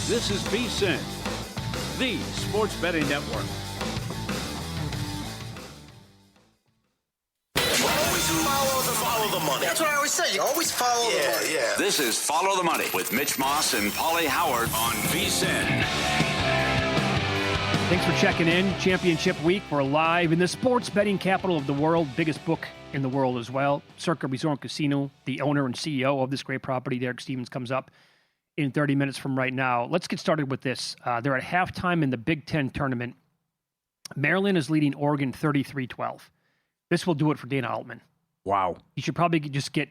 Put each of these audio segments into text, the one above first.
This is VSiN, the sports betting network. Always follow the money. That's what I always say. You always follow the money. Yeah. This is Follow the Money with Mitch Moss and Pauly Howard on VSiN. Thanks for checking in. Championship week. We're live in the sports betting capital of the world, biggest book in the world as well. Circa Resort Casino, the owner and CEO of this great property, Derek Stevens, comes up in 30 minutes from right now. Let's get started with this. They're at halftime in the Big Ten tournament. Maryland is leading Oregon 33-12. This will do it for Dana Altman. Wow. He should probably just get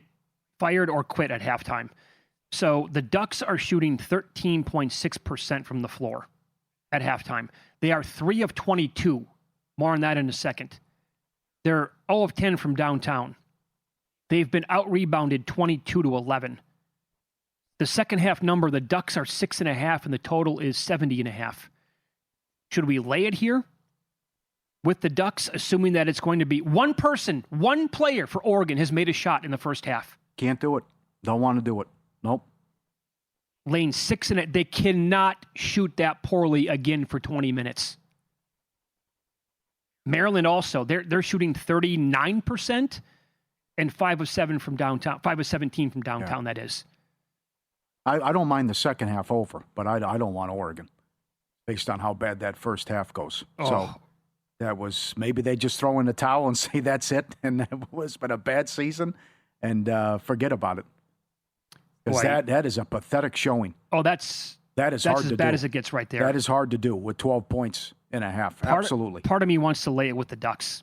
fired or quit at halftime. So the Ducks are shooting 13.6% from the floor at halftime. They are 3 of 22. More on that in a second. They're 0 of 10 from downtown. They've been out-rebounded 22-11. The second half number, the Ducks are 6.5, and the total is 70.5. Should we lay it here with the Ducks, assuming that it's going to be one player for Oregon has made a shot in the first half? Can't do it. Don't want to do it. Nope. Lane 6.5. They cannot shoot that poorly again for 20 minutes. Maryland also, they're shooting 39% and 5 of 7 from downtown, 5 of 17 from downtown, that is. I don't mind the second half over, but I don't want Oregon based on how bad that first half goes. Oh. So that was, maybe they just throw in the towel and say that's it, and it was been a bad season, and forget about it. Because that is a pathetic showing. Oh, that is hard to do. That's as bad as it gets right there. That is hard to do with 12 points and a half. Absolutely. Part of me wants to lay it with the Ducks.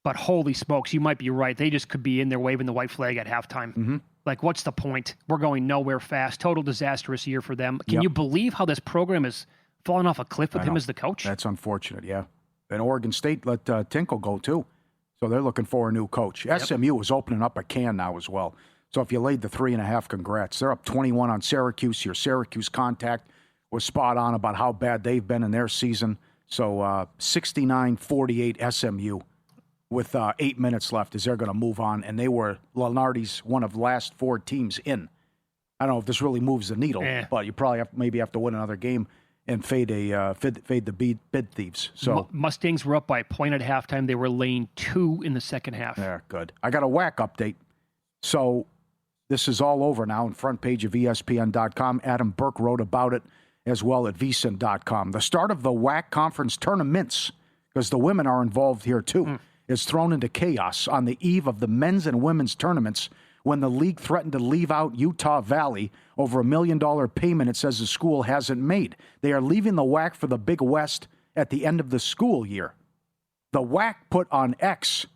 But holy smokes, you might be right. They just could be in there waving the white flag at halftime. Mm-hmm. Like, what's the point? We're going nowhere fast. Total disastrous year for them. Can you believe how this program has fallen off a cliff with him as the coach? That's unfortunate, yeah. And Oregon State let Tinkle go, too. So they're looking for a new coach. Yep. SMU is opening up a can now as well. So if you laid the 3.5, congrats. They're up 21 on Syracuse. Your Syracuse contact was spot on about how bad they've been in their season. So 69-48 SMU with 8 minutes left as they're going to move on. And they were Lunardi's one of the last 4 teams in. I don't know if this really moves the needle, but you probably maybe have to win another game and fade the bid thieves. So Mustangs were up by a point at halftime. They were laying 2 in the second half. Yeah, good. I got a whack update. So this is all over now on front page of ESPN.com. Adam Burke wrote about it as well at VSiN.com. The start of the WAC conference tournaments, because the women are involved here too, is thrown into chaos on the eve of the men's and women's tournaments when the league threatened to leave out Utah Valley over $1 million payment it says the school hasn't made. They are leaving the WAC for the Big West at the end of the school year. The WAC put on X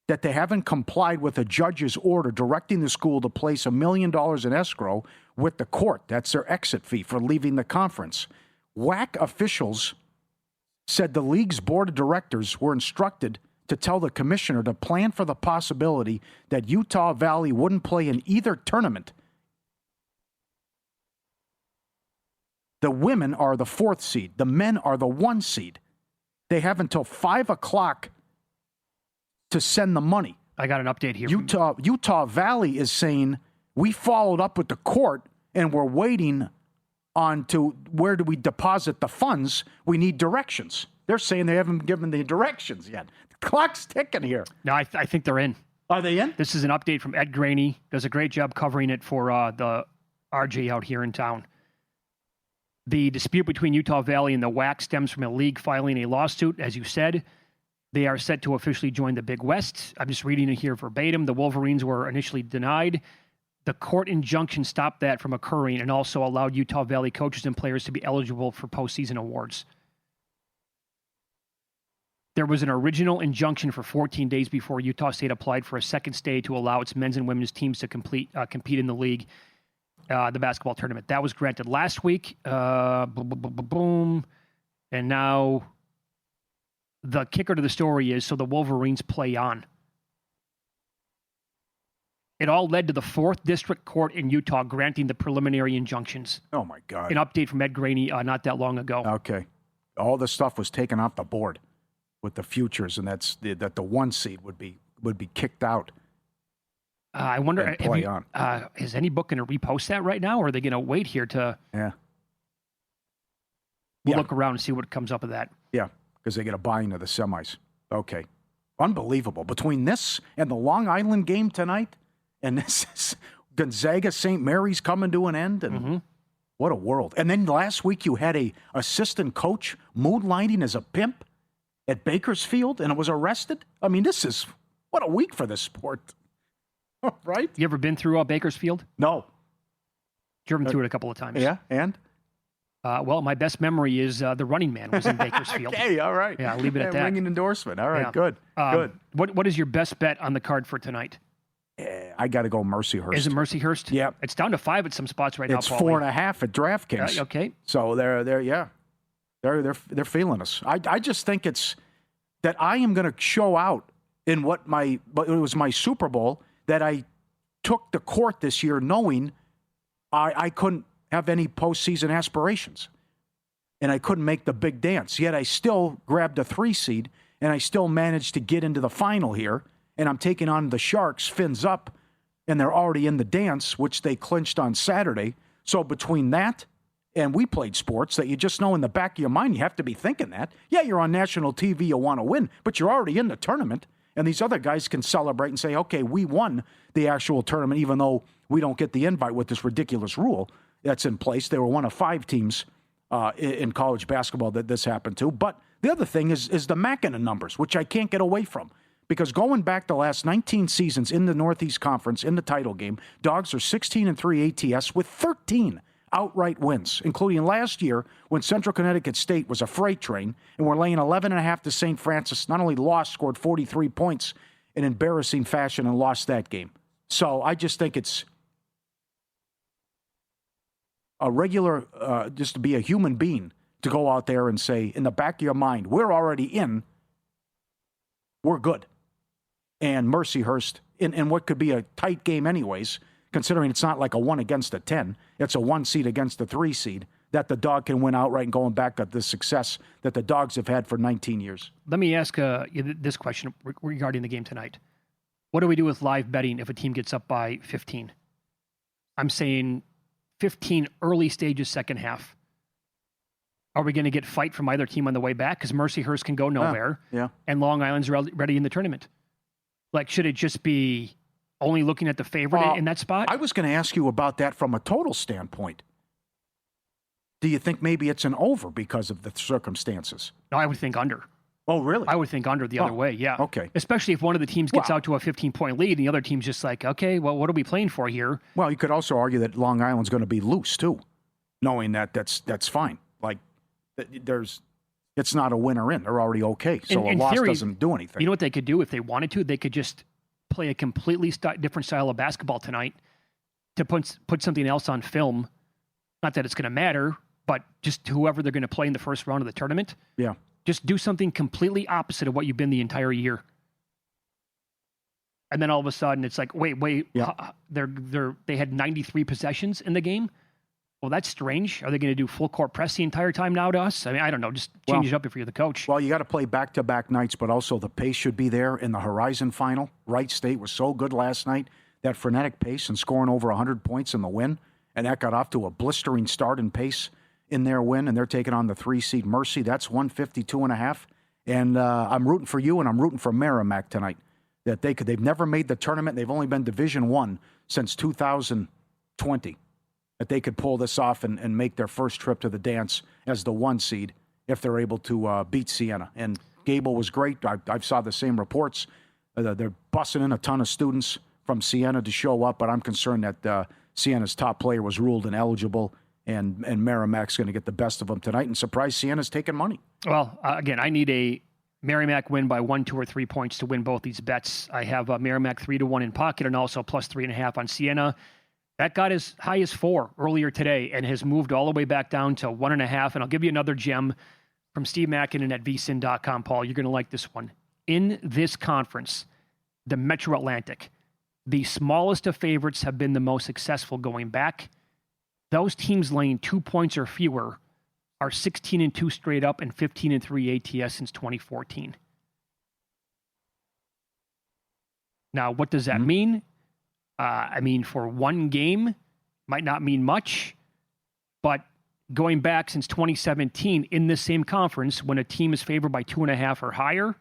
that they haven't complied with a judge's order directing the school to place $1 million in escrow with the court. That's their exit fee for leaving the conference. WAC officials said the league's board of directors were instructed to tell the commissioner to plan for the possibility that Utah Valley wouldn't play in either tournament. The women are the 4th seed. The men are the 1 seed. They have until 5 o'clock to send the money. I got an update here. Utah Valley is saying, we followed up with the court and we're waiting on to where do we deposit the funds. We need directions. They're saying they haven't given the directions yet. The clock's ticking here. No, I think they're in. Are they in? This is an update from Ed Graney. Does a great job covering it for the RJ out here in town. The dispute between Utah Valley and the WAC stems from a league filing a lawsuit, as you said. They are set to officially join the Big West. I'm just reading it here verbatim. The Wolverines were initially denied. The court injunction stopped that from occurring and also allowed Utah Valley coaches and players to be eligible for postseason awards. There was an original injunction for 14 days before Utah State applied for a second stay to allow its men's and women's teams to compete in the league, the basketball tournament. That was granted last week. And now the kicker to the story is, so the Wolverines play on. It all led to the 4th District Court in Utah granting the preliminary injunctions. Oh, my God. An update from Ed Graney not that long ago. Okay. All the stuff was taken off the board with the futures, and that the 1 seed would be kicked out. I wonder, and play on. Is any book going to repost that right now, or are they going to wait here to look around and see what comes up of that? Yeah, because they get a buy into the semis. Okay. Unbelievable. Between this and the Long Island game tonight, and this is Gonzaga St. Mary's coming to an end, and what a world. And then last week you had a assistant coach moonlighting as a pimp at Bakersfield and was arrested. I mean, what a week for this sport. Right? You ever been through Bakersfield? No. Driven through it a couple of times. Yeah, and? Well, my best memory is the Running Man was in Bakersfield. Okay, all right. Yeah, I'll leave it at that. Ringing endorsement. All right, Yeah. good. What is your best bet on the card for tonight? I got to go Mercyhurst. Is it Mercyhurst? Yeah. It's down to 5 at some spots right now, It's Pauly. 4.5 at DraftKings. Okay. So they're feeling us. I just think it's that I am going to show out in but it was my Super Bowl that I took the court this year knowing I couldn't have any postseason aspirations. And I couldn't make the big dance. Yet I still grabbed a 3 seed, and I still managed to get into the final here. And I'm taking on the Sharks, fins up, and they're already in the dance, which they clinched on Saturday. So between that and we played sports that you just know in the back of your mind, you have to be thinking that. Yeah, you're on national TV, you want to win, but you're already in the tournament. And these other guys can celebrate and say, okay, we won the actual tournament, even though we don't get the invite with this ridiculous rule that's in place. They were one of 5 teams in college basketball that this happened to. But the other thing is the Mackinnon numbers, which I can't get away from. Because going back the last 19 seasons in the Northeast Conference, in the title game, Dogs are 16-3 ATS with 13 outright wins, including last year when Central Connecticut State was a freight train and we're laying 11.5 to St. Francis. Not only lost, scored 43 points in embarrassing fashion and lost that game. So I just think it's a regular, just to be a human being, to go out there and say, in the back of your mind, we're already in, we're good. And Mercyhurst, in what could be a tight game anyways, considering it's not like a 1 against a 10, it's a 1 seed against a 3 seed, that the Dog can win outright and going back to the success that the Dogs have had for 19 years. Let me ask you this question regarding the game tonight. What do we do with live betting if a team gets up by 15? I'm saying 15 early stages, second half. Are we going to get fight from either team on the way back? Because Mercyhurst can go nowhere. Yeah. And Long Island's ready in the tournament. Like, should it just be only looking at the favorite in that spot? I was going to ask you about that from a total standpoint. Do you think maybe it's an over because of the circumstances? No, I would think under. Oh, really? I would think under the other way, yeah. Okay. Especially if one of the teams gets out to a 15-point lead and the other team's just like, okay, well, what are we playing for here? Well, you could also argue that Long Island's going to be loose, too, knowing that that's fine. Like, it's not a win or in. They're already okay. So a loss doesn't do anything. You know what they could do if they wanted to? They could just play a completely different style of basketball tonight to put something else on film. Not that it's going to matter, but just whoever they're going to play in the first round of the tournament. Yeah. Just do something completely opposite of what you've been the entire year. And then all of a sudden it's like, wait, yeah. They had 93 possessions in the game. Well, that's strange. Are they going to do full court press the entire time now to us? I mean, I don't know. Just change it up if you're the coach. Well, you got to play back-to-back nights, but also the pace should be there in the Horizon final. Wright State was so good last night, that frenetic pace and scoring over 100 points in the win, and that got off to a blistering start in pace in their win, and they're taking on the 3-seed Mercy. That's 152.5. And I'm rooting for you, and I'm rooting for Merrimack tonight. That they've never made the tournament. They've only been Division I since 2020. That they could pull this off and make their first trip to the dance as the 1 seed if they're able to beat Siena. And Gable was great. I saw the same reports. They're bussing in a ton of students from Siena to show up, but I'm concerned that Siena's top player was ruled ineligible, and Merrimack's going to get the best of them tonight. And surprise, Siena's taking money. Well, again, I need a Merrimack win by 1, 2, or 3 points to win both these bets. I have Merrimack 3-1 in pocket and also plus 3.5 on Siena. That got as high as 4 earlier today and has moved all the way back down to 1.5. And I'll give you another gem from Steve Mackinnon at vsin.com, Paul. You're going to like this one. In this conference, the Metro Atlantic, the smallest of favorites have been the most successful going back. Those teams laying 2 points or fewer are 16-2 straight up and 15-3 ATS since 2014. Now, what does that mean? I mean, for one game, might not mean much, but going back since 2017 in this same conference, when a team is favored by 2.5 or higher,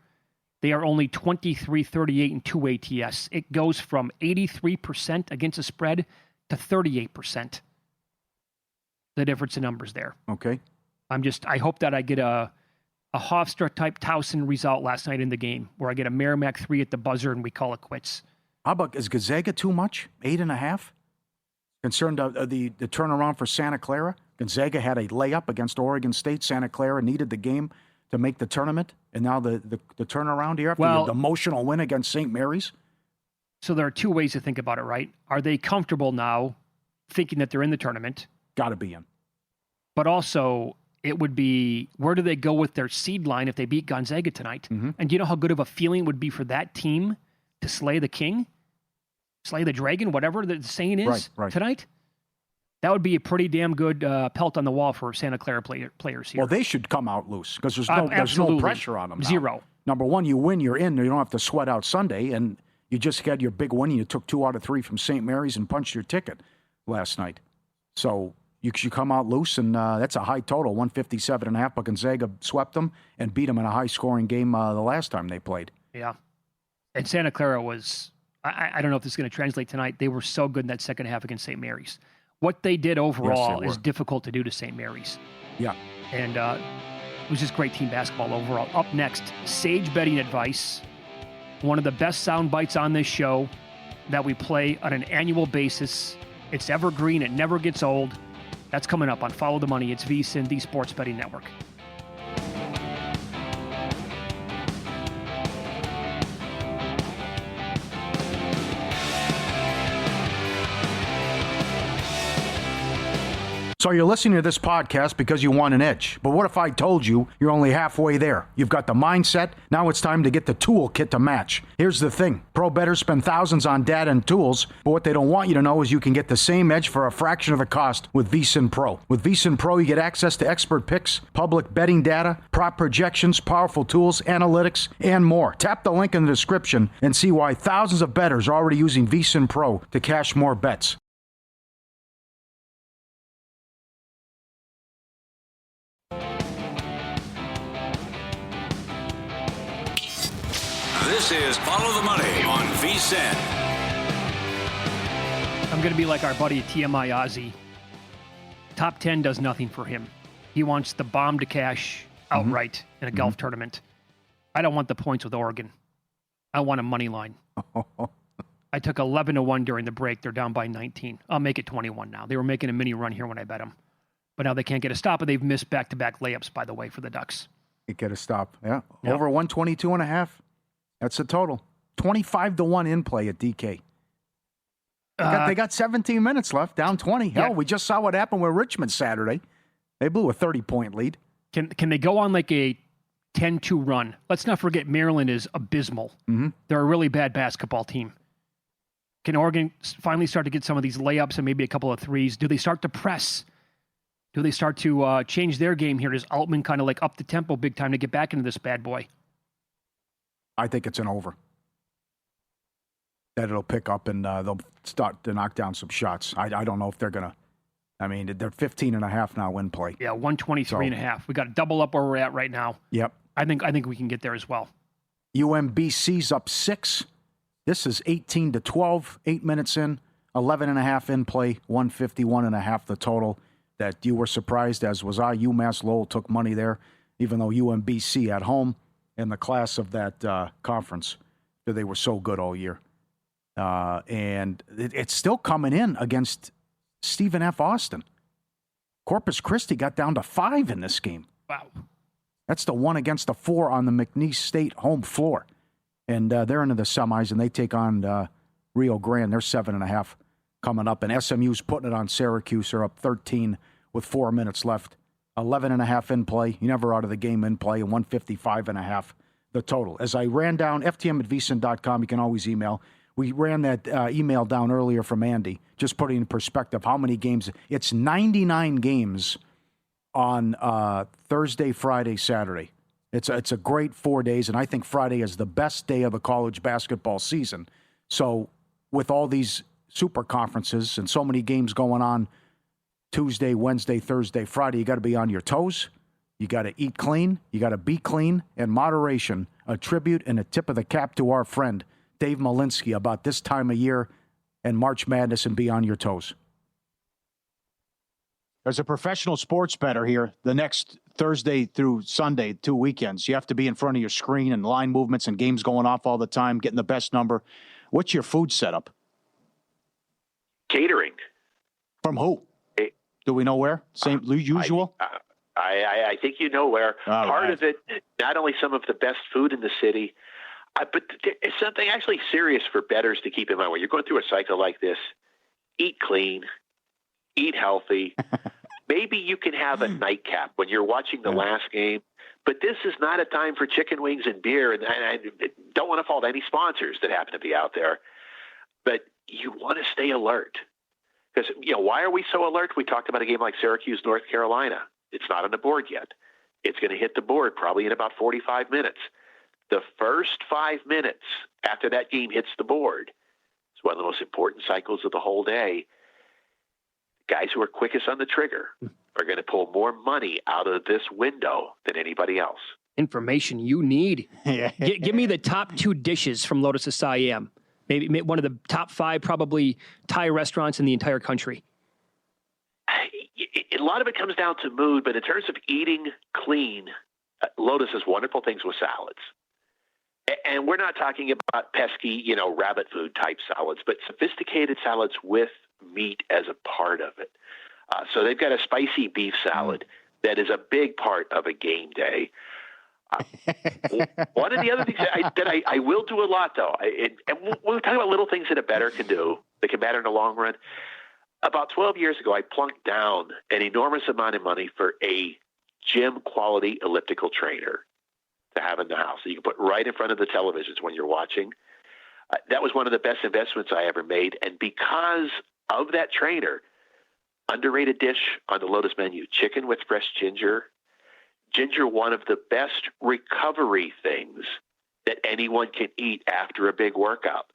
they are only 23-38 in 2 ATS. It goes from 83% against the spread to 38%. The difference in numbers there. Okay. I hope that I get a Hofstra-type Towson result last night in the game, where I get a Merrimack 3 at the buzzer and we call it quits. How about, is Gonzaga too much? 8.5? Concerned the turnaround for Santa Clara? Gonzaga had a layup against Oregon State. Santa Clara needed the game to make the tournament. And now the turnaround here after the emotional win against St. Mary's? So there are two ways to think about it, right? Are they comfortable now thinking that they're in the tournament? Got to be in. But also, it would be, where do they go with their seed line if they beat Gonzaga tonight? Mm-hmm. And do you know how good of a feeling it would be for that team to slay the king? Slay the dragon, whatever the saying is tonight? That would be a pretty damn good pelt on the wall for Santa Clara players here. Well, they should come out loose because there's no pressure on them now. Zero. Number one, you win, you're in. You don't have to sweat out Sunday. And you just had your big win. You took 2 out of 3 from St. Mary's and punched your ticket last night. So you should come out loose, and that's a high total, 157.5. But Gonzaga swept them and beat them in a high-scoring game the last time they played. Yeah. And Santa Clara was, I don't know if this is going to translate tonight. They were so good in that second half against St. Mary's. What they did overall is difficult to do to St. Mary's. Yeah. And it was just great team basketball overall. Up next, Sage betting advice. One of the best sound bites on this show that we play on an annual basis. It's evergreen. It never gets old. That's coming up on Follow the Money. It's VSiN, the Sports Betting Network. So you're listening to this podcast because you want an edge. But what if I told you you're only halfway there? You've got the mindset. Now it's time to get the toolkit to match. Here's the thing. Pro bettors spend thousands on data and tools, but what they don't want you to know is you can get the same edge for a fraction of the cost with VSiN Pro. With VSiN Pro, you get access to expert picks, public betting data, prop projections, powerful tools, analytics, and more. Tap the link in the description and see why thousands of bettors are already using VSiN Pro to cash more bets. This is Follow the Money on VSiN. I'm going to be like our buddy TMI Ozzy. Top 10 does nothing for him. He wants the bomb to cash outright in a golf tournament. I don't want the points with Oregon. I want a money line. I took 11-1 during the break. They're down by 19. I'll make it 21 now. They were making a mini run here when I bet them. But now they can't get a stop, and they've missed back-to-back layups, by the way, for the Ducks. Can't get a stop. Yeah. Yep. Over 122.5. That's the total. 25-1 in play at DK. They got 17 minutes left, down 20. Hell, we just saw what happened with Richmond Saturday. They blew a 30-point lead. Can they go on like a 10-2 run? Let's not forget Maryland is abysmal. Mm-hmm. They're a really bad basketball team. Can Oregon finally start to get some of these layups and maybe a couple of threes? Do they start to press? Do they start to change their game here? Does Altman kind of like up the tempo big time to get back into this bad boy? I think it's an over. That it'll pick up and they'll start to knock down some shots. I don't know if they're going to. I mean, they're 15.5 now in play. Yeah, 123.5. We got to double up where we're at right now. Yep. I think we can get there as well. UMBC's up 6. This is 18-12, 8 minutes in, 11.5 in play, 151.5 the total. That you were surprised, as was I. UMass Lowell took money there, even though UMBC at home in the class of that conference, they were so good all year. And it's still coming in against Stephen F. Austin. Corpus Christi got down to 5 in this game. Wow. That's the 1 against the 4 on the McNeese State home floor. And they're into the semis, and they take on Rio Grande. They're 7.5 coming up. And SMU's putting it on Syracuse. They're up 13 with 4 minutes left. 11.5 in play. You never out of the game in play, and 155.5 the total. As I ran down, ftm@vsin.com, you can always email. We ran that email down earlier from Andy, just putting in perspective how many games. It's 99 games on Thursday, Friday, Saturday. It's a great 4 days, and I think Friday is the best day of the college basketball season. So with all these super conferences and so many games going on Tuesday, Wednesday, Thursday, Friday. You got to be on your toes. You got to eat clean. You got to be clean and moderation. A tribute and a tip of the cap to our friend, Dave Malinsky, about this time of year and March Madness, and be on your toes. As a professional sports bettor here, the next Thursday through Sunday, 2 weekends, you have to be in front of your screen and line movements and games going off all the time, getting the best number. What's your food setup? Catering. From who? Do we know where? Same usual? I think you know where. Part of it, not only some of the best food in the city, but it's something actually serious for bettors to keep in mind. When you're going through a cycle like this, eat clean, eat healthy. Maybe you can have a nightcap when you're watching the last game, but this is not a time for chicken wings and beer. And I don't want to fault any sponsors that happen to be out there, but you want to stay alert. Because, why are we so alert? We talked about a game like Syracuse, North Carolina. It's not on the board yet. It's going to hit the board probably in about 45 minutes. The first 5 minutes after that game hits the board is one of the most important cycles of the whole day. Guys who are quickest on the trigger are going to pull more money out of this window than anybody else. Information you need. Give me the top 2 dishes from Lotus of Siam. Maybe one of the top 5 probably Thai restaurants in the entire country. A lot of it comes down to mood, but in terms of eating clean, Lotus has wonderful things with salads. And we're not talking about pesky, rabbit food type salads, but sophisticated salads with meat as a part of it. So they've got a spicy beef salad that is a big part of a game day. One of the other things that I will do a lot, though, and we're talking about little things that a bettor can do that can matter in the long run. About 12 years ago, I plunked down an enormous amount of money for a gym-quality elliptical trainer to have in the house that you can put right in front of the televisions when you're watching. That was one of the best investments I ever made. And because of that trainer, underrated dish on the Lotus menu, chicken with fresh ginger. Ginger, one of the best recovery things that anyone can eat after a big workout.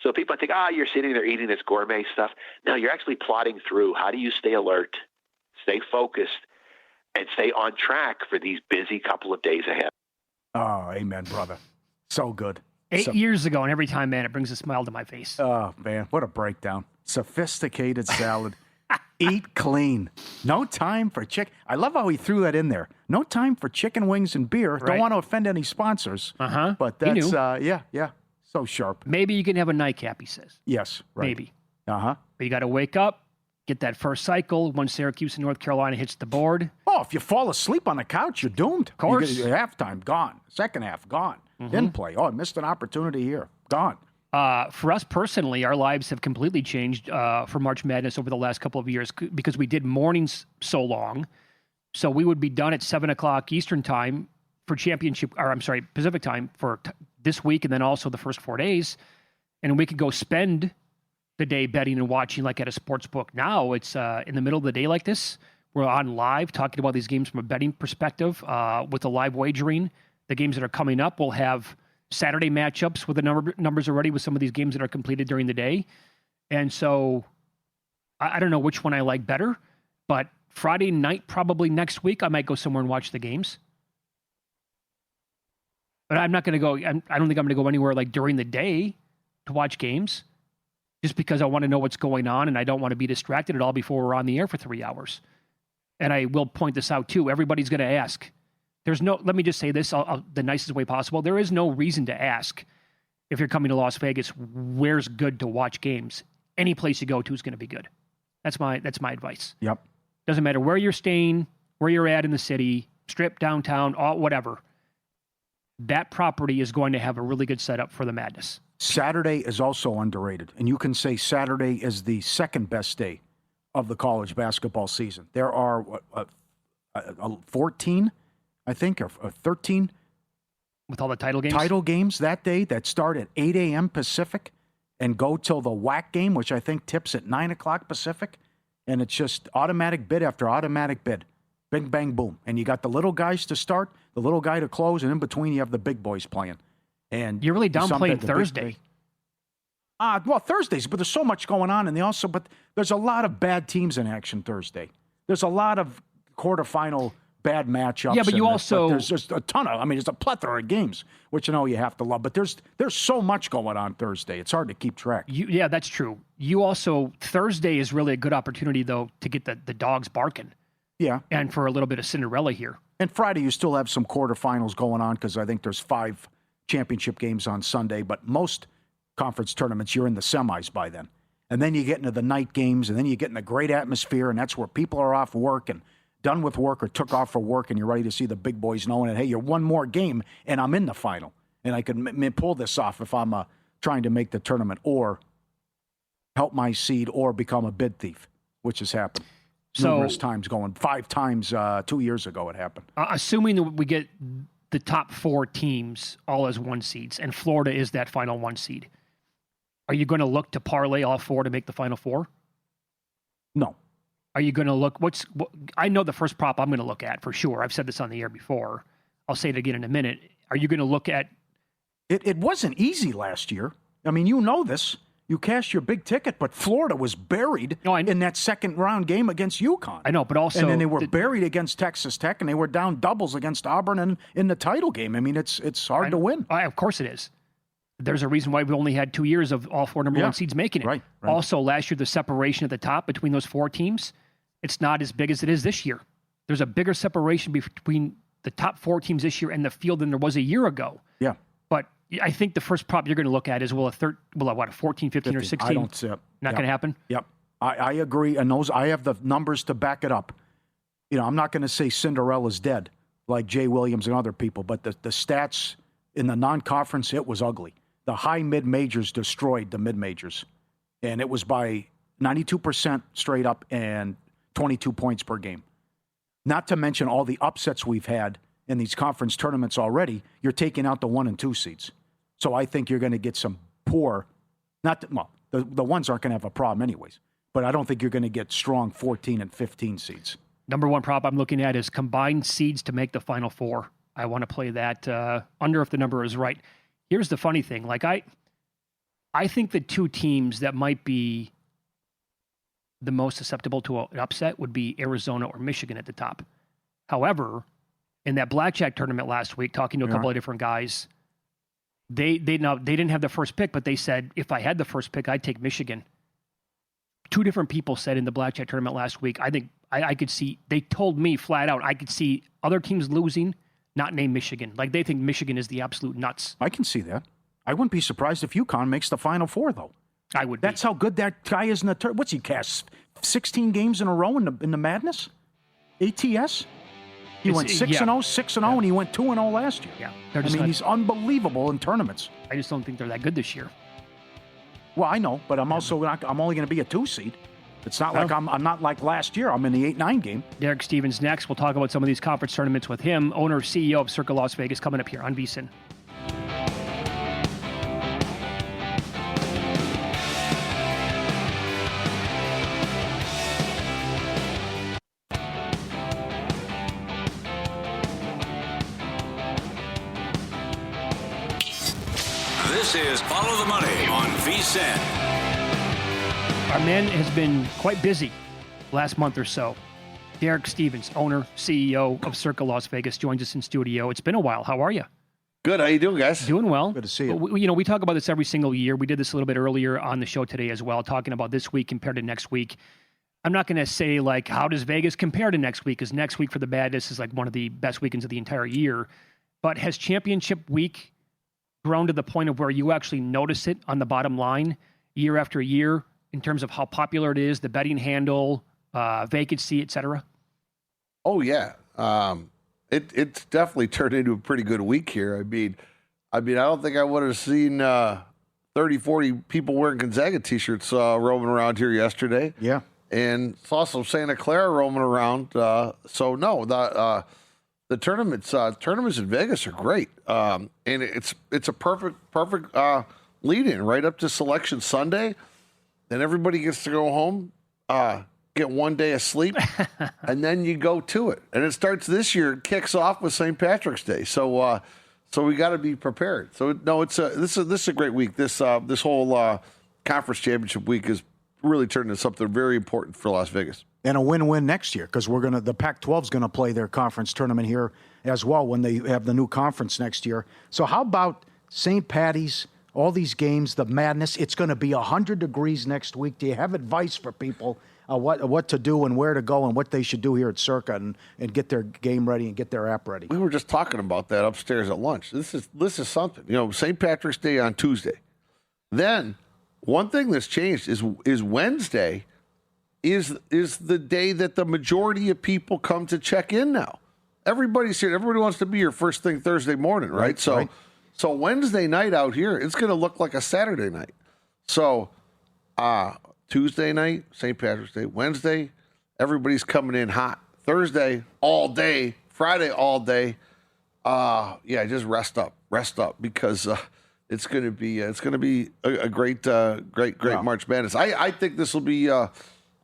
So people think, you're sitting there eating this gourmet stuff. No, you're actually plotting through how do you stay alert, stay focused, and stay on track for these busy couple of days ahead. Oh, amen, brother. So good. 8 years ago, and every time, man, it brings a smile to my face. Oh, man, what a breakdown. Sophisticated salad. Eat clean. No time for chicken. I love how he threw that in there. No time for chicken wings and beer. Right. Don't want to offend any sponsors. But that's, yeah. So sharp. Maybe you can have a nightcap, he says. Yes, right. Maybe. But you got to wake up, get that first cycle when Syracuse and North Carolina hits the board. Oh, if you fall asleep on the couch, you're doomed. Of course. Your halftime, gone. Second half, gone. Didn't play. Oh, I missed an opportunity here. Gone. For us personally, our lives have completely changed for March Madness over the last couple of years because we did mornings so long. So we would be done at 7 o'clock Eastern time for Pacific time for this week and then also the first 4 days. And we could go spend the day betting and watching like at a sports book. Now it's in the middle of the day like this. We're on live talking about these games from a betting perspective with the live wagering. The games that are coming up, we'll have Saturday matchups with the numbers already with some of these games that are completed during the day. And so I don't know which one I like better, but Friday night, probably next week, I might go somewhere and watch the games. But I'm not going to go, I don't think I'm going to go anywhere like during the day to watch games just because I want to know what's going on and I don't want to be distracted at all before we're on the air for 3 hours. And I will point this out too. Everybody's going to ask. Let me just say this the nicest way possible. There is no reason to ask if you're coming to Las Vegas, where's good to watch games? Any place you go to is going to be good. That's my advice. Yep. Doesn't matter where you're staying, where you're at in the city, strip, downtown, whatever. That property is going to have a really good setup for the madness. Saturday is also underrated. And you can say Saturday is the second best day of the college basketball season. There are 14, I think, or 13. With all the title games? Title games that day that start at 8 a.m. Pacific and go till the WAC game, which I think tips at 9 o'clock Pacific. And it's just automatic bid after automatic bid. Bing, bang, boom. And you got the little guys to start, the little guy to close, and in between you have the big boys playing. And you're really downplaying Thursday. Well, Thursdays, but there's so much going on, but there's a lot of bad teams in action Thursday. There's a lot of quarterfinal bad matchups. Yeah, but there's just a ton of. There's a plethora of games, which you have to love. But there's so much going on Thursday. It's hard to keep track. Yeah, that's true. Thursday is really a good opportunity though to get the dogs barking. Yeah, and for a little bit of Cinderella here. And Friday, you still have some quarterfinals going on because I think there's 5 championship games on Sunday. But most conference tournaments, you're in the semis by then. And then you get into the night games, and then you get in a great atmosphere, and that's where people are off work and done with work or took off for work, and you're ready to see the big boys knowing that, hey, you're one more game, and I'm in the final. And I can pull this off if I'm trying to make the tournament or help my seed or become a bid thief, which has happened numerous times 5 times 2 years ago it happened. Assuming that we get the top 4 teams all as 1 seeds, and Florida is that final 1 seed, are you going to look to parlay all 4 to make the final 4? No. Are you going to look? I know the first prop I'm going to look at for sure. I've said this on the air before. I'll say it again in a minute. Are you going to look at? It wasn't easy last year. You know this. You cashed your big ticket, but Florida was buried in that second round game against UConn. I know, but also and then they were buried against Texas Tech, and they were down doubles against Auburn in the title game. It's hard to win. Of course it is. There's a reason why we only had 2 years of all 4 number 1 seeds making it. Right. Also, last year, the separation at the top between those 4 teams, it's not as big as it is this year. There's a bigger separation between the top 4 teams this year and the field than there was a year ago. Yeah. But I think the first prop you're going to look at is, a 14, 15, or 16? I don't see it. Not going to happen? Yep. I agree. And I have the numbers to back it up. I'm not going to say Cinderella's dead like Jay Williams and other people, but the stats in the non-conference, it was ugly. The high mid-majors destroyed the mid-majors. And it was by 92% straight up and 22 points per game. Not to mention all the upsets we've had in these conference tournaments already. You're taking out the 1 and 2 seeds. So I think you're going to get some poor, the ones aren't going to have a problem anyways. But I don't think you're going to get strong 14 and 15 seeds. Number 1 prop I'm looking at is combined seeds to make the Final 4. I want to play that under if the number is right. Here's the funny thing. I think the 2 teams that might be the most susceptible to an upset would be Arizona or Michigan at the top. However, in that blackjack tournament last week, talking to a couple of different guys, they didn't have the first pick, but they said, if I had the first pick, I'd take Michigan. 2 different people said in the blackjack tournament last week, I think I could see, they told me flat out, I could see other teams losing, not named Michigan. They think Michigan is the absolute nuts. I can see that. I wouldn't be surprised if UConn makes the Final 4, though. I would be. That's how good that guy is in the tournament. What's he cast? 16 games in a row in the madness? ATS? He went 6-0, 6-0, and he went 2-0 last year. Yeah. He's unbelievable in tournaments. I just don't think they're that good this year. Well, I know, but I'm only going to be a 2 seed. It's not like I'm not like last year. I'm in the 8-9 game. Derek Stevens next. We'll talk about some of these conference tournaments with him, owner, CEO of Circa Las Vegas, coming up here on VSiN. This is Follow the Money on VSiN. Our man has been quite busy last month or so. Derek Stevens, owner, CEO of Circa Las Vegas, joins us in studio. It's been a while. How are you? Good. How you doing, guys? Doing well. Good to see you. We talk about this every single year. We did this a little bit earlier on the show today as well, talking about this week compared to next week. I'm not going to say, how does Vegas compare to next week? Because next week for the Badness is one of the best weekends of the entire year. But has championship week grown to the point of where you actually notice it on the bottom line year after year in terms of how popular it is, the betting handle, vacancy, et cetera? Oh, yeah. It's definitely turned into a pretty good week here. I don't think I would have seen 30, 40 people wearing Gonzaga T-shirts roaming around here yesterday. Yeah. And saw some Santa Clara roaming around. The tournaments in Vegas are great. And it's a perfect lead-in right up to Selection Sunday. Then everybody gets to go home, get 1 day of sleep, and then you go to it. And it starts this year. It kicks off with St. Patrick's Day. So we got to be prepared. So no, this is a great week. This whole conference championship week has really turned into something very important for Las Vegas. And a win-win next year because the Pac-12 is going to play their conference tournament here as well when they have the new conference next year. So how about St. Patty's, all these games, the madness? It's going to be 100 degrees next week. Do you have advice for people what to do and where to go and what they should do here at Circa and get their game ready and get their app ready? We were just talking about that upstairs at lunch. This is something. St. Patrick's Day on Tuesday. Then one thing that's changed is Wednesday is the day that the majority of people come to check in now. Everybody's here. Everybody wants to be here first thing Thursday morning, right? So Wednesday night out here, it's going to look like a Saturday night. So Tuesday night, St. Patrick's Day. Wednesday, everybody's coming in hot. Thursday, all day. Friday, all day. Just rest up because it's going to be a great March Madness. I think this will be.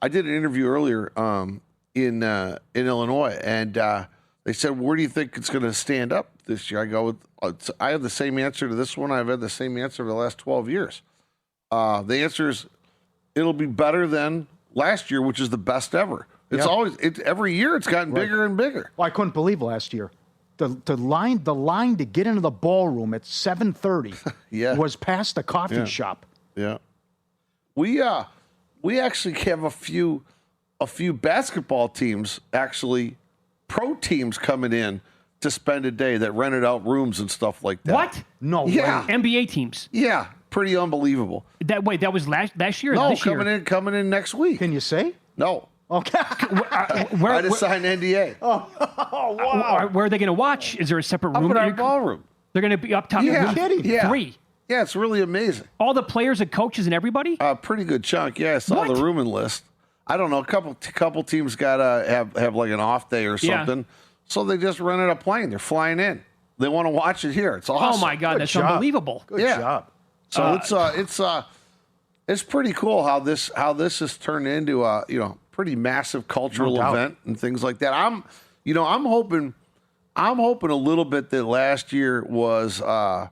I did an interview earlier in Illinois, and they said, "Where do you think it's going to stand up this year?" I go, "I have the same answer to this one. I've had the same answer for the last 12 years. The answer is it'll be better than last year, which is the best ever. It's every year it's gotten bigger and bigger." Well, I couldn't believe last year. The line to get into the ballroom at 7:30 was past the coffee shop. Yeah, we actually have a few basketball teams, actually pro teams coming in to spend a day that rented out rooms and stuff like that. What? No way. NBA teams. Yeah, pretty unbelievable. That was last year. No, this year? coming in next week. Can you say? No. Okay. I just signed NDA. Oh, wow. Where are they going to watch? Is there a separate room? Up in our ballroom. They're going to be up top. Yeah. Room Yeah. 3. Yeah, it's really amazing. All the players and coaches and everybody? A pretty good chunk. Yeah, I saw the rooming list. I don't know. A couple teams got to have like an off day or something. Yeah. So they just rented a plane. They're flying in. They want to watch it here. It's awesome. Oh, my God. That's unbelievable. Good job. So it's pretty cool how this has turned into a pretty massive cultural event and things like that. I'm hoping a little bit that last year was a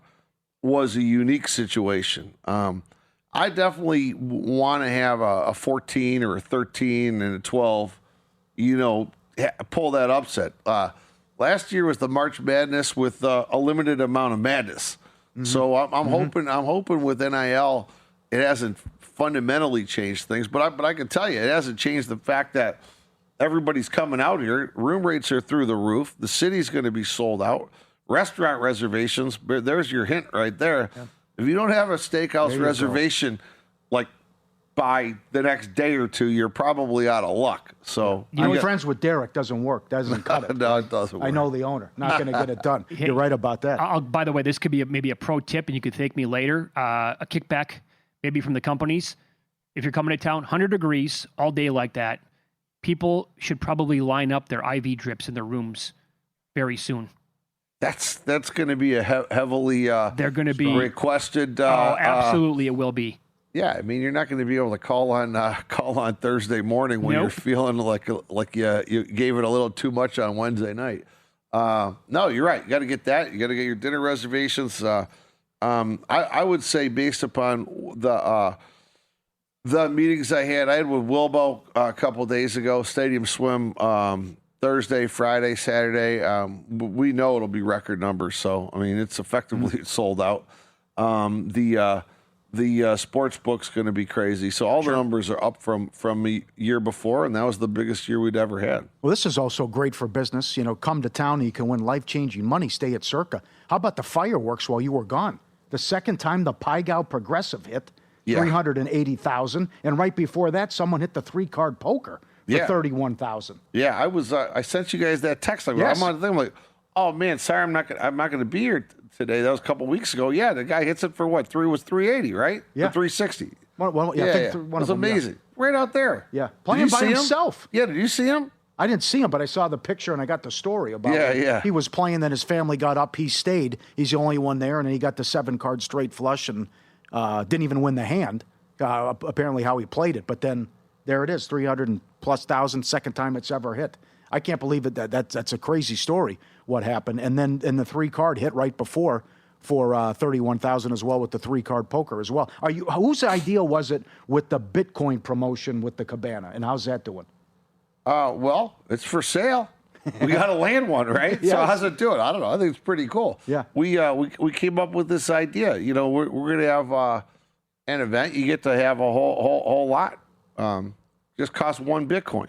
unique situation. I definitely want to have a 14 or a 13 and a 12, pull that upset. Last year was the March Madness with a limited amount of madness. Mm-hmm. So I'm hoping with NIL it hasn't fundamentally changed things, but I can tell you it hasn't changed the fact that everybody's coming out here. Room rates are through the roof. The city's going to be sold out. Restaurant reservations, there's your hint right there. Yeah. If you don't have a steakhouse reservation, like by the next day or two, you're probably out of luck. So I'm friends with Derek. Doesn't work. Doesn't cut it. No, it doesn't work. I know the owner. Not going to get it done. You're right about that. By the way, this could be maybe a pro tip, and you could thank me later. A kickback, maybe from the companies. If you're coming to town, 100 degrees all day like that, people should probably line up their IV drips in their rooms very soon. That's going to be a heavily they're going to be requested. Absolutely, it will be. Yeah, I mean, you're not going to be able to call on Thursday morning when you're feeling like you gave it a little too much on Wednesday night. No, you're right. You got to get that. You got to get your dinner reservations. I would say based upon the meetings I had with Wilbo a couple of days ago, Stadium Swim. Thursday, Friday, Saturday, we know it'll be record numbers. So, I mean, it's effectively sold out. The sports book's going to be crazy. So all the numbers are up from the year before, and that was the biggest year we'd ever had. Well, this is also great for business. Come to town and you can win life-changing money. Stay at Circa. How about the fireworks while you were gone? The second time the Pygao Progressive hit, $380,000, and right before that, someone hit the 3-card poker. For $31,000. Yeah, I sent you guys that text. I'm on the thing. I'm like, oh man, sorry, I'm not going to be here today. That was a couple of weeks ago. Yeah, the guy hits it for what? Was 380, right? Yeah, or 360. Well, I think one of them, amazing. Right out there. Yeah, playing by himself. Yeah, did you see him? I didn't see him, but I saw the picture and I got the story about it. Yeah. He was playing, then his family got up. He stayed. He's the only one there, and then he got the 7-card straight flush and didn't even win the hand. Apparently, how he played it, but then. There it is, 300,000+, second time it's ever hit. I can't believe it. That's a crazy story, what happened. And then the 3-card hit right before for $31,000 as well with the 3-card poker as well. Whose idea was it with the Bitcoin promotion with the Cabana, and how's that doing? Well, it's for sale. We got to land one, right? Yes. So how's it doing? I don't know. I think it's pretty cool. Yeah. We came up with this idea. You know, we're going to have an event. You get to have a whole lot. Just costs 1 Bitcoin.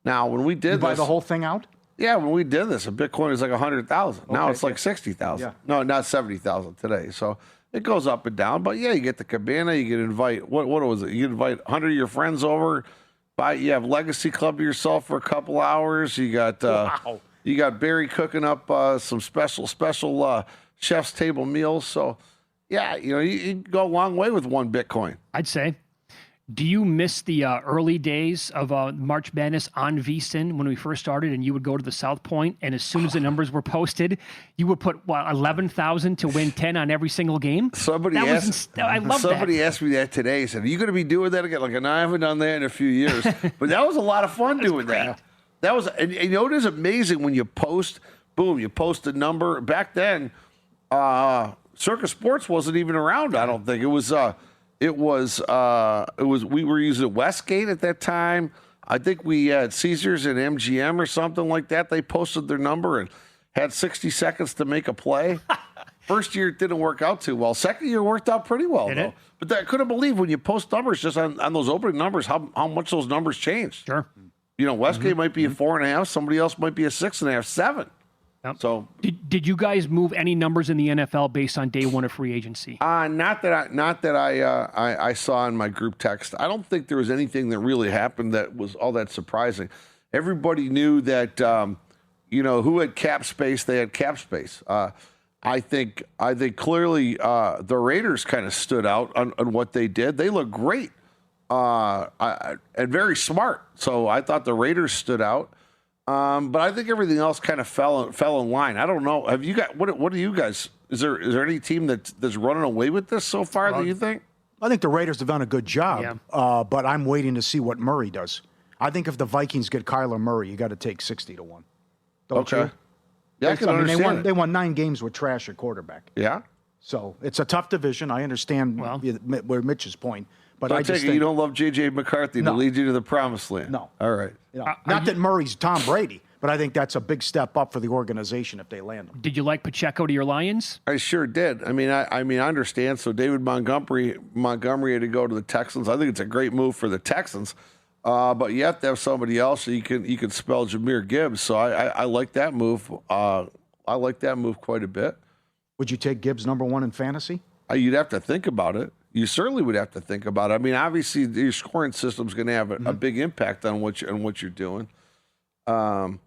Now, when we did you buy the whole thing out? Yeah, when we did this, a Bitcoin was like 100,000. Now it's like 60,000. Yeah. No, not 70,000 today. So it goes up and down. But yeah, you get the Cabana. You can invite what was it? You can invite 100 of your friends over. You have Legacy Club to yourself for a couple hours. You got you got Barry cooking up some special chef's table meals. So yeah, you can go a long way with 1 Bitcoin. I'd say. Do you miss the early days of March Madness on VSiN when we first started, and you would go to the South Point, and as soon as the numbers were posted, you would put 11,000 to win 10 on every single game? Somebody asked me that today. He said, "Are you going to be doing that again?" Like, no, I haven't done that in a few years, but that was a lot of fun doing that. That was, and you know, it is amazing when you post. Boom, you post a number. Back then, Circa Sports wasn't even around. I don't think it was. We were using Westgate at that time. I think we had Caesars and MGM or something like that. They posted their number and had 60 seconds to make a play. First year it didn't work out too well. Second year worked out pretty well, Did though. it? But I couldn't believe when you post numbers just on those opening numbers, how much those numbers changed. Sure. You know, Westgate might be a 4.5. Somebody else might be a 6.5, 7. Yep. So did you guys move any numbers in the NFL based on day one of free agency? Not that I saw in my group text. I don't think there was anything that really happened that was all that surprising. Everybody knew that who had cap space, they had cap space. I think clearly the Raiders kind of stood out on what they did. They look great and very smart. So I thought the Raiders stood out. But I think everything else kind of fell in line. I don't know. Have you got what do you guys? Is there any team that's running away with this so far that you think? I think the Raiders have done a good job, but I'm waiting to see what Murray does. I think if the Vikings get Kyler Murray, you got to take 60 to 1. Don't you? Yeah, I can understand. They won 9 games with trash at quarterback. Yeah. So it's a tough division. I understand where Mitch's point. But I take it you don't love J.J. McCarthy to lead you to the promised land. No. All right. Not that Murray's Tom Brady, but I think that's a big step up for the organization if they land him. Did you like Pacheco to your Lions? I sure did. I mean, I understand. So David Montgomery had to go to the Texans. I think it's a great move for the Texans. But you have to have somebody else so you can spell Jahmyr Gibbs. So I like that move. I like that move quite a bit. Would you take Gibbs number 1 in fantasy? You'd have to think about it. You certainly would have to think about it. I mean, obviously, your scoring system is going to have a big impact on what you're doing. Talk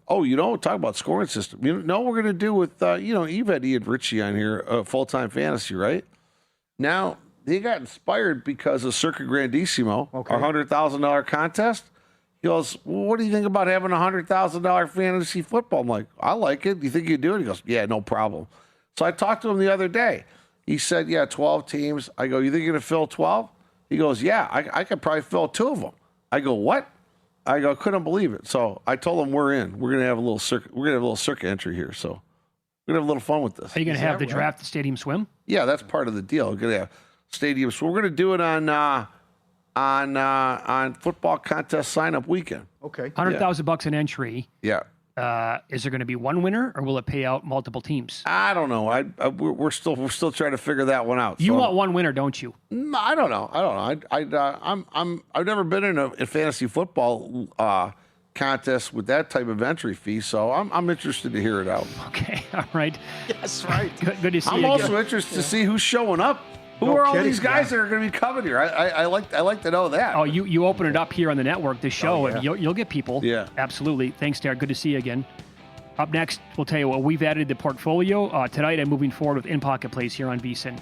about scoring system. You know what we're going to do with, you've had Ian Ritchie on here, full-time fantasy, right? Now, he got inspired because of Circa Grandissimo, our $100,000 contest. He goes, well, what do you think about having a $100,000 fantasy football? I'm like, I like it. Do you think you do it? He goes, yeah, no problem. So I talked to him the other day. He said, 12 teams. I go, you think you're going to fill 12? He goes, yeah, I could probably fill 2 of them. I go, what? I go, couldn't believe it. So I told him we're in. We're going to have a little Circa entry here. So we're going to have a little fun with this. Are you going to have the draft at Stadium Swim? Yeah, that's part of the deal. We're going to have Stadium Swim. We're going to do it on football contest sign-up weekend. Okay. $100,000 an entry. Yeah. Is there going to be one winner, or will it pay out multiple teams? I don't know. We're still trying to figure that one out. You want one winner, don't you? I don't know. I've never been in a fantasy football contest with that type of entry fee, so I'm interested to hear it out. Okay, all right. Yes, right. Good to see you. I'm also interested to see who's showing up. Who are all these guys that are going to be coming here? I like to know that. Oh, you open it up here on the network, this show, and you'll get people. Yeah. Absolutely. Thanks, Derek. Good to see you again. Up next, we'll tell you what we've added to the portfolio tonight and moving forward with In-Pocket Plays here on VSiN.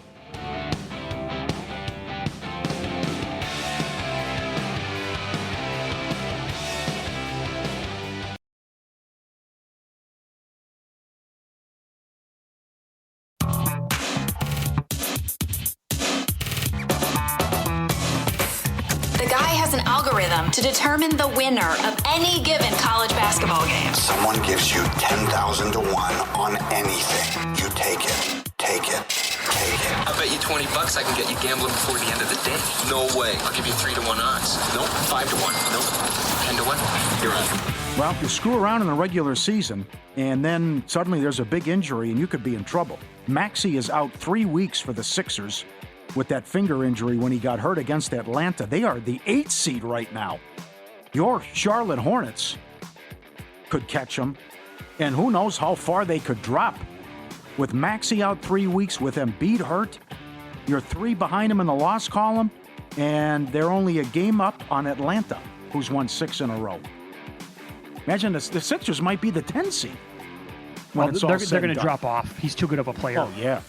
To determine the winner of any given college basketball game. Someone gives you 10,000 to 1 on anything. You take it. Take it. I bet you $20 I can get you gambling before the end of the day. No way. I'll give you 3-1 odds. Nope. 5-1. Nope. 10-1. You're on. Well, you screw around in the regular season, and then suddenly there's a big injury, and you could be in trouble. Maxey is out 3 weeks for the Sixers with that finger injury when he got hurt against Atlanta. They are the 8th seed right now. Your Charlotte Hornets could catch them, and who knows how far they could drop. With Maxey out 3 weeks, with Embiid hurt, you're 3 behind him in the loss column, and they're only a game up on Atlanta, who's won 6 in a row. Imagine the Sixers might be the 10 seed. Well, they're going to drop off. He's too good of a player. Oh, yeah.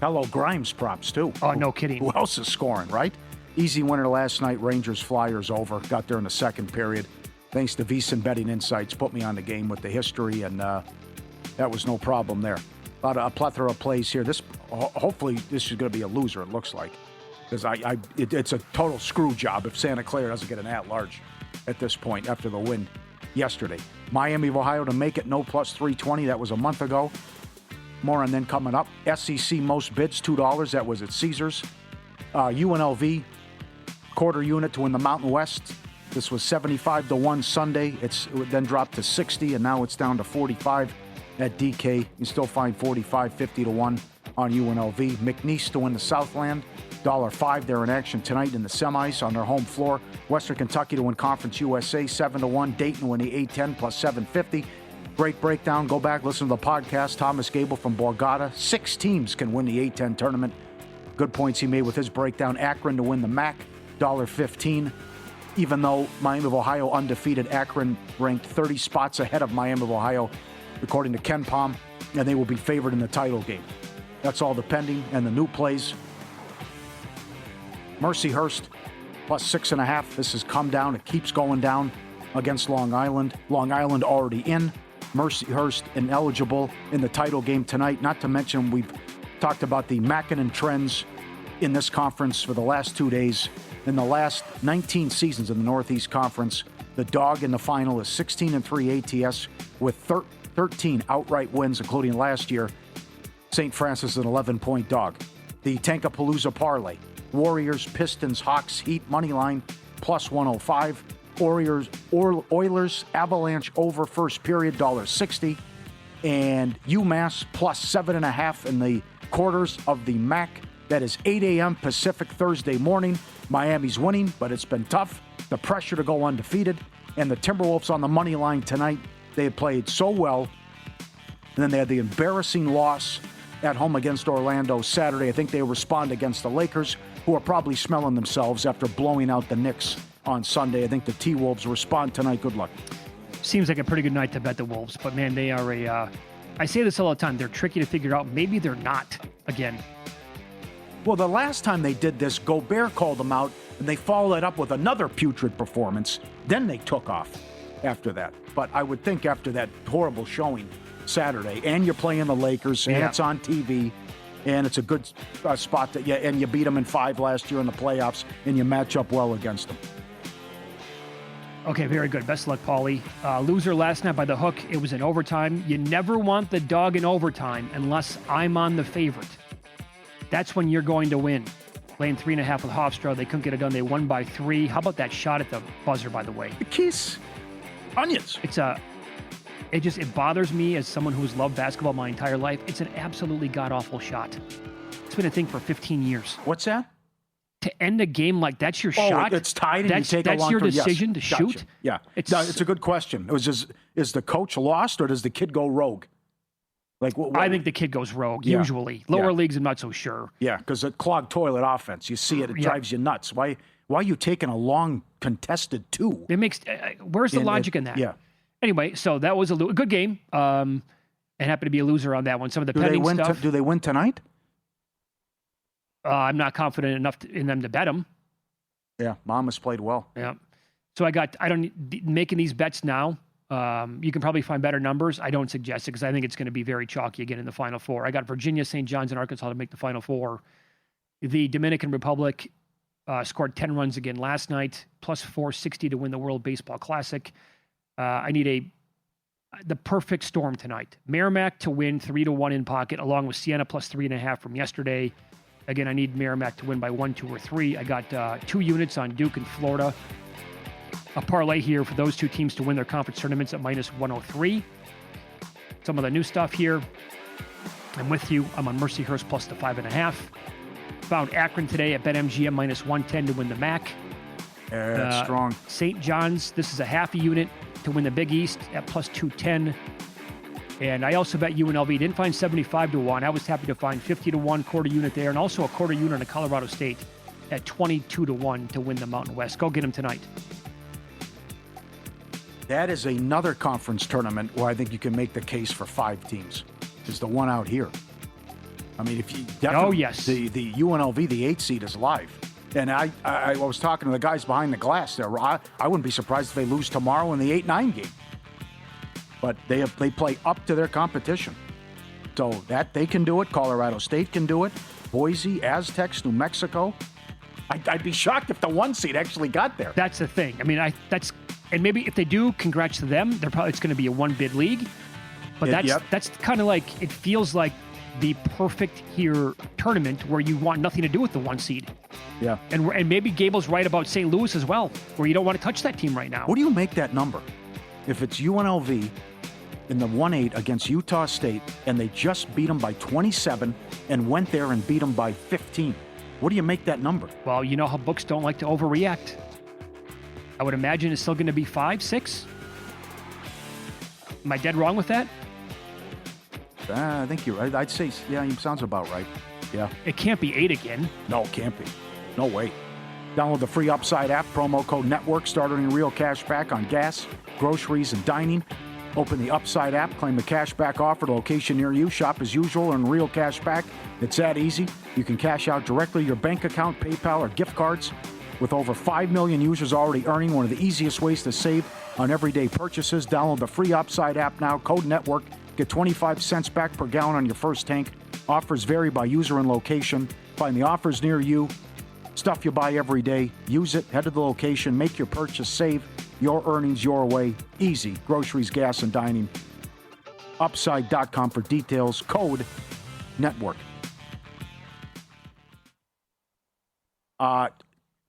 Hello, Grimes props, too. Oh, no kidding. Who else is scoring, right? Easy winner last night. Rangers Flyers over. Got there in the second period. Thanks to VSiN Betting Insights. Put me on the game with the history, and that was no problem there. A plethora of plays here. Hopefully, this is going to be a loser, it looks like. Because it's a total screw job if Santa Clara doesn't get an at-large at this point after the win yesterday. Miami of Ohio to make it no plus 320. That was a month ago. More on then coming up. SEC most bids, $2. That was at Caesars. UNLV, quarter unit to win the Mountain West. This was 75-1 Sunday. It then dropped to 60, and now it's down to 45 at DK. You still find 45, 50-1 on UNLV. McNeese to win the Southland. $1.05. They're in action tonight in the semis on their home floor. Western Kentucky to win Conference USA, 7-1. Dayton to win the A10 plus 750. Great breakdown. Go back, listen to the podcast. Thomas Gable from Borgata. 6 teams can win the A10 tournament. Good points he made with his breakdown. Akron to win the MAC, $1.15. Even though Miami of Ohio undefeated, Akron ranked 30 spots ahead of Miami of Ohio, according to Ken Palm, and they will be favored in the title game. That's all depending. And the new plays. Mercyhurst plus 6.5. This has come down. It keeps going down against Long Island. Long Island already in. Mercyhurst ineligible in the title game tonight. Not to mention we've talked about the Mackinnon trends in this conference for the last 2 days. In the last 19 seasons in the Northeast Conference, the dog in the final is 16-3 ATS with 13 outright wins, including last year. St. Francis an 11-point dog. The Tankapalooza parlay. Warriors, Pistons, Hawks, Heat, money line, plus 105. Oilers, Avalanche over first period, $1.60. And UMass plus 7.5 in the quarters of the MAC. That is 8 a.m. Pacific Thursday morning. Miami's winning, but it's been tough. The pressure to go undefeated. And the Timberwolves on the money line tonight. They had played so well. And then they had the embarrassing loss at home against Orlando Saturday. I think they respond against the Lakers, who are probably smelling themselves after blowing out the Knicks on Sunday. I think the T-Wolves respond tonight. Good luck. Seems like a pretty good night to bet the Wolves, but man, they are I say this all the time, they're tricky to figure out. Maybe they're not again. Well, the last time they did this, Gobert called them out, and they followed it up with another putrid performance. Then they took off after that. But I would think after that horrible showing Saturday, and you're playing the Lakers, and it's on TV, and it's a good spot that and you beat them in 5 last year in the playoffs, and you match up well against them. Okay, very good. Best of luck, Pauly. Loser last night by the hook. It was in overtime. You never want the dog in overtime unless I'm on the favorite. That's when you're going to win. Laying 3.5 with Hofstra. They couldn't get it done. They won by 3. How about that shot at the buzzer, by the way? The kiss. Onions. It bothers me as someone who's loved basketball my entire life. It's an absolutely god-awful shot. It's been a thing for 15 years. What's that? To end a game like that's your shot. It's tied, and you take a long. That's your decision to shoot. Yeah, it's a good question. It was is the coach lost, or does the kid go rogue? Like I think the kid goes rogue. Yeah. Usually, lower leagues, I'm not so sure. Yeah, because a clogged toilet offense, you see it, it drives you nuts. Why are you taking a long contested 2? It makes. Where's the logic in that? Yeah. Anyway, so that was a good game. And happened to be a loser on that one. Some of the pending stuff. Do they win tonight? I'm not confident enough in them to bet them. Yeah, Mom has played well. Yeah. So making these bets now. You can probably find better numbers. I don't suggest it because I think it's going to be very chalky again in the Final Four. I got Virginia, St. John's, and Arkansas to make the Final Four. The Dominican Republic scored 10 runs again last night, plus 460 to win the World Baseball Classic. I need the perfect storm tonight. Merrimack to win 3-1 in pocket, along with Siena plus 3.5 from yesterday. Again, I need Merrimack to win by 1, 2, or 3. I got 2 units on Duke and Florida. A parlay here for those two teams to win their conference tournaments at minus 103. Some of the new stuff here. I'm with you. I'm on Mercyhurst plus the 5.5. Found Akron today at BetMGM minus 110 to win the MAC. That's strong. St. John's, this is a half a unit to win the Big East at plus 210. And I also bet UNLV. Didn't find 75 to 1. I was happy to find 50 to 1 quarter unit there, and also a quarter unit on Colorado State at 22 to 1 to win the Mountain West. Go get them tonight. That is another conference tournament where I think you can make the case for 5 teams. Is the one out here. I mean, if you definitely, oh yes, the UNLV, the 8 seed is live. And I was talking to the guys behind the glass there. I wouldn't be surprised if they lose tomorrow in the 8-9 game. But they play up to their competition. So that they can do it. Colorado State can do it. Boise, Aztecs, New Mexico. I'd be shocked if the 1 seed actually got there. That's the thing. I mean, and maybe if they do, congrats to them. It's going to be a 1-bid league. But that's kind of like, it feels like the perfect here tournament where you want nothing to do with the 1 seed. Yeah. And maybe Gable's right about St. Louis as well, where you don't want to touch that team right now. What do you make that number? If it's UNLV in the 1-8 against Utah State and they just beat them by 27 and went there and beat them by 15, what do you make that number? Well, you know how books don't like to overreact. I would imagine it's still going to be 5, 6. Am I dead wrong with that? I think you're right. I'd say, yeah, it sounds about right. Yeah. It can't be 8 again. No, it can't be. No way. Download the free Upside app, promo code NETWORK, start earning real cash back on gas, groceries, and dining. Open the Upside app, claim the cash back offer, location near you, shop as usual, earn real cash back. It's that easy. You can cash out directly your bank account, PayPal, or gift cards. With over 5 million users already earning, one of the easiest ways to save on everyday purchases. Download the free Upside app now, code NETWORK. Get 25 cents back per gallon on your first tank. Offers vary by user and location. Find the offers near you. Stuff you buy every day. Use it. Head to the location. Make your purchase. Save your earnings your way. Easy. Groceries, gas, and dining. Upside.com for details. Code NETWORK.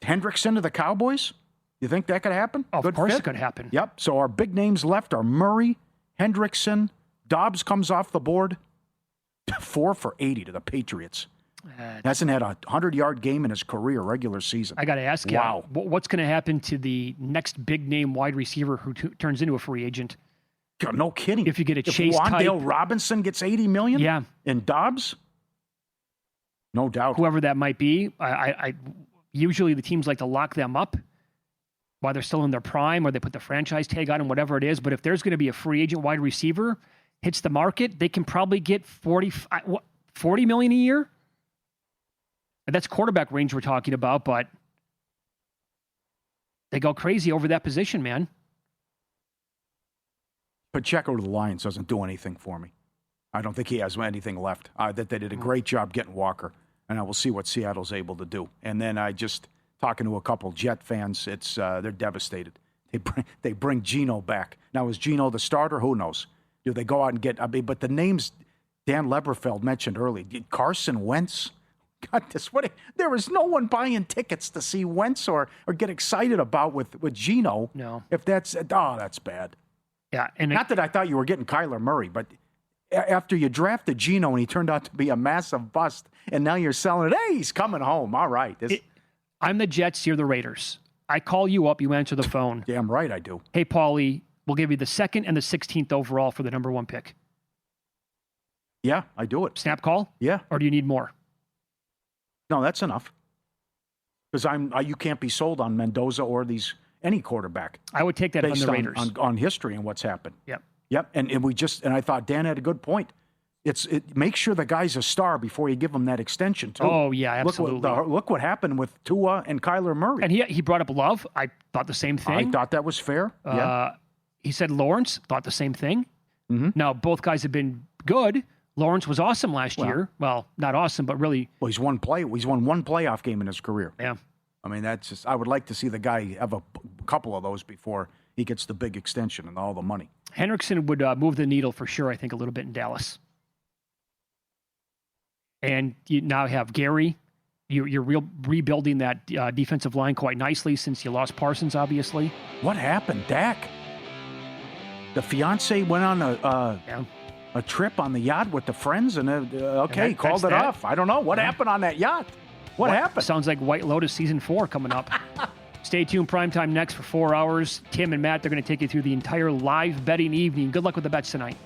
Hendrickson to the Cowboys? You think that could happen? Of course it could happen. Yep. So our big names left are Murray, Hendrickson. Dobbs comes off the board. 4 for 80 to the Patriots. Hasn't had a 100-yard game in his career, regular season. I got to ask you, wow. What's going to happen to the next big-name wide receiver who turns into a free agent? No kidding. If you get a Chase type. Wandale Robinson gets $80 million? Yeah. And Dobbs? No doubt. Whoever that might be. I usually the teams like to lock them up while they're still in their prime, or they put the franchise tag on them, whatever it is. But if there's going to be a free agent wide receiver, hits the market, they can probably get $40 million a year. And that's quarterback range we're talking about, but they go crazy over that position, man. Pacheco to the Lions doesn't do anything for me. I don't think he has anything left. That they did a great job getting Walker, and I will see what Seattle's able to do. And then talking to a couple Jet fans, they're devastated. They bring Geno back. Now, is Geno the starter? Who knows? Do they go out and get? But the names Dan Leberfeld mentioned earlier, Carson Wentz. God, there was no one buying tickets to see Wentz or get excited about with Geno. No. If that's bad. Yeah, and not that I thought you were getting Kyler Murray, but after you drafted Geno and he turned out to be a massive bust, and now you're selling it. Hey, he's coming home. All right. I'm the Jets. You're the Raiders. I call you up. You answer the phone. Damn right I do. Hey, Pauly, we'll give you the 2nd and the 16th overall for the number 1 pick. Yeah, I do it. Snap call? Yeah. Or do you need more? No, that's enough. Because you can't be sold on Mendoza or any quarterback. I would take that from the Raiders on history and what's happened. Yep. And I thought Dan had a good point. Make sure the guy's a star before you give him that extension too. Oh yeah, absolutely. Look what happened with Tua and Kyler Murray. And he brought up Love. I thought the same thing. I thought that was fair. Yeah. He said Lawrence, thought the same thing. Mm-hmm. Now both guys have been good. Lawrence was awesome last year. Well, not awesome, but really. Well, he's won one playoff game in his career. Yeah. I mean, I would like to see the guy have a couple of those before he gets the big extension and all the money. Henriksen would move the needle for sure, I think, a little bit in Dallas. And you now have Gary. You're rebuilding that defensive line quite nicely since you lost Parsons, obviously. What happened, Dak? The fiance went on a trip on the yacht with the friends, and called it off. I don't know. What happened on that yacht? What happened? Sounds like White Lotus Season 4 coming up. Stay tuned. Primetime next for 4 hours. Tim and Matt, they're going to take you through the entire live betting evening. Good luck with the bets tonight.